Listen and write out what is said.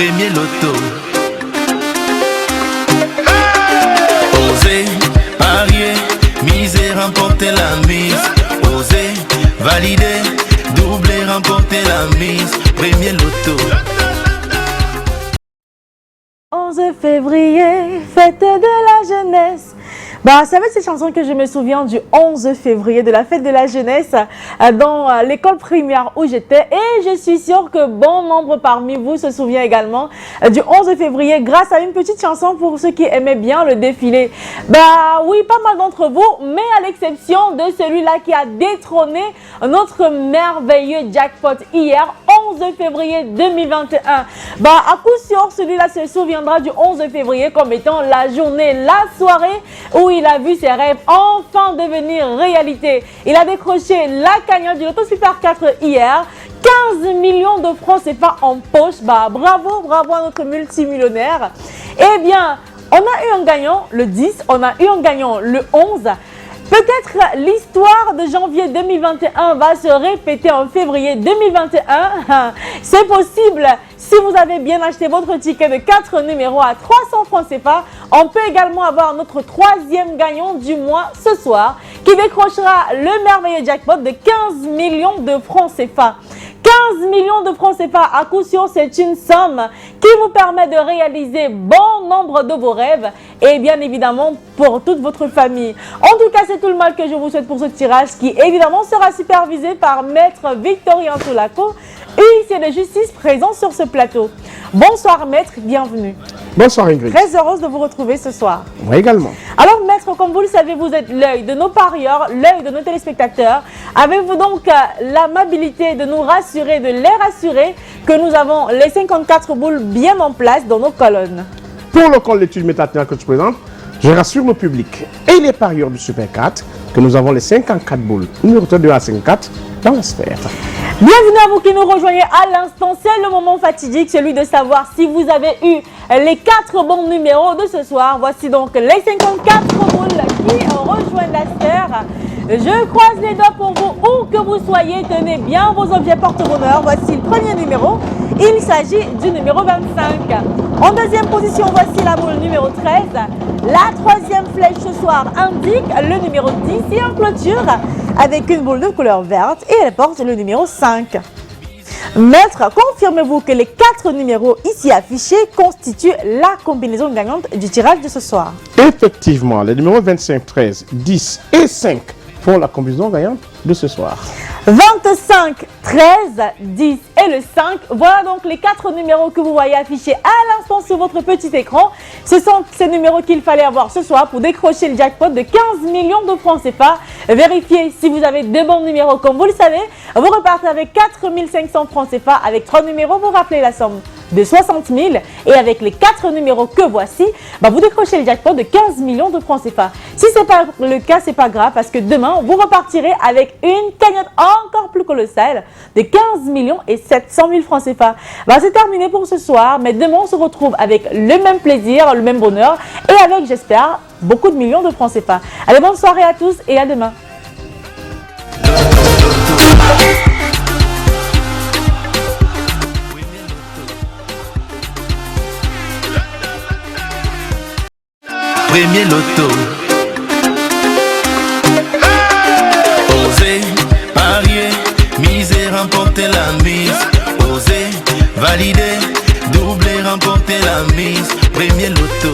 premier loto. Osez, parier, miser, remporter la mise. Osez, valider, doubler, remporter la mise. Premier loto. 11 février, fête de la jeunesse. C'est avec cette chanson que je me souviens du 11 février, de la fête de la jeunesse dans l'école primaire où j'étais. Et je suis sûre que bon nombre parmi vous se souvient également du 11 février grâce à une petite chanson pour ceux qui aimaient bien le défilé. Oui, pas mal d'entre vous, mais à l'exception de celui-là qui a détrôné notre merveilleux jackpot hier, 11 février 2021. À coup sûr, celui-là se souviendra du 11 février comme étant la journée, la soirée où il a vu ses rêves enfin devenir réalité. Il a décroché la cagnotte du Loto Super 4 hier. 15 millions de francs CFA en poche. Bravo, bravo à notre multimillionnaire. Eh bien, on a eu un gagnant le 10, on a eu un gagnant le 11. Peut-être l'histoire de janvier 2021 va se répéter en février 2021. C'est possible si vous avez bien acheté votre ticket de 4 numéros à 300 francs CFA. On peut également avoir notre troisième gagnant du mois ce soir qui décrochera le merveilleux jackpot de 15 millions de francs CFA. 15 millions de francs CFA, à coup sûr, c'est une somme qui vous permet de réaliser bon nombre de vos rêves et bien évidemment pour toute votre famille. En tout cas, c'est tout le mal que je vous souhaite pour ce tirage qui évidemment sera supervisé par Maître Victorien Toulaco, huissier de justice présent sur ce plateau. Bonsoir Maître, bienvenue. Bonsoir Ingrid. Très heureuse de vous retrouver ce soir. Moi également. Alors Maître, comme vous le savez, vous êtes l'œil de nos parieurs, l'œil de nos téléspectateurs. Avez-vous donc l'amabilité de nous rassurer, de les rassurer que nous avons les 54 boules bien en place dans nos colonnes? Pour le col d'études métathématiques que je présente, je rassure le public et les parieurs du Super 4 que nous avons les 54 boules, numéro 2 à 54, dans la sphère. Bienvenue à vous qui nous rejoignez à l'instant. C'est le moment fatidique, celui de savoir si vous avez eu les 4 bons numéros de ce soir. Voici donc les 54 boules qui rejoignent la sphère. Je croise les doigts pour vous, où que vous soyez. Tenez bien vos objets porte-bonheur. Voici le premier numéro. Il s'agit du numéro 25. En deuxième position, voici la boule numéro 13. La troisième flèche ce soir indique le numéro 10 et en clôture avec une boule de couleur verte et elle porte le numéro 5. Maître, confirmez-vous que les 4 numéros ici affichés constituent la combinaison gagnante du tirage de ce soir? Effectivement, les numéros 25, 13, 10 et 5 font la combinaison gagnante de ce soir. 25, 13, 10 et le 5. Voilà donc les 4 numéros que vous voyez affichés à l'instant sur votre petit écran. Ce sont ces numéros qu'il fallait avoir ce soir pour décrocher le jackpot de 15 millions de francs CFA. Vérifiez si vous avez de bons numéros comme vous le savez. Vous repartez avec 4 500 francs CFA. Avec 3 numéros, vous rappelez la somme de 60 000 et avec les 4 numéros que voici, vous décrochez le jackpot de 15 millions de francs CFA. Si ce n'est pas le cas, c'est pas grave parce que demain, vous repartirez avec une cagnotte encore plus colossale de 15 millions et 700 000 francs CFA. C'est terminé pour ce soir, mais demain, on se retrouve avec le même plaisir, le même bonheur et avec, j'espère, beaucoup de millions de francs CFA. Allez, bonne soirée à tous et à demain. Premier loto. Osez, parier, miser, remporter la mise. Osez, valider, doubler, remporter la mise. Premier loto.